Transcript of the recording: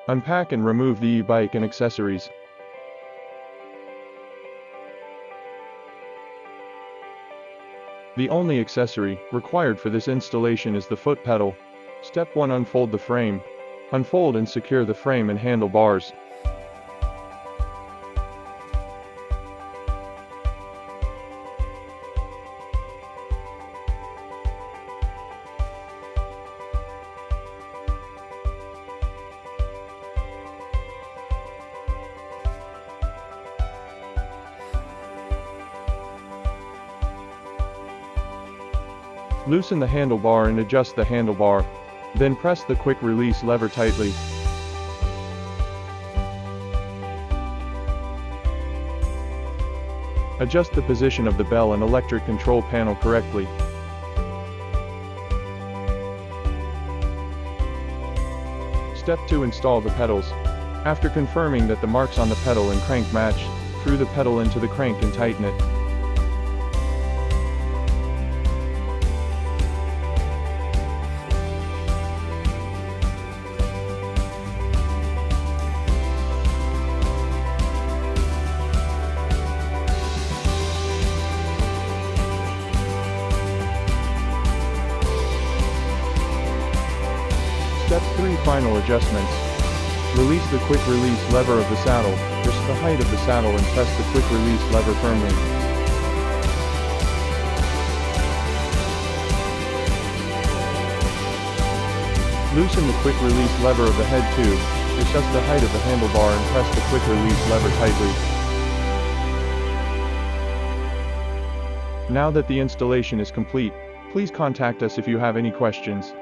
Unpack and remove the e-bike and accessories. The only accessory required for this installation is the foot pedal. Step 1. Unfold the frame. Unfold and secure the frame and handlebars. Loosen the handlebar and adjust the handlebar. Then press the quick release lever tightly. Adjust the position of the bell and electric control panel correctly. Step 2. Install the pedals. After confirming that the marks on the pedal and crank match, screw the pedal into the crank and tighten it. Step 3. Final adjustments. Release the quick release lever of the saddle, adjust the height of the saddle and press the quick release lever firmly. Loosen the quick release lever of the head tube, adjust the height of the handlebar and press the quick release lever tightly. Now that the installation is complete, please contact us if you have any questions.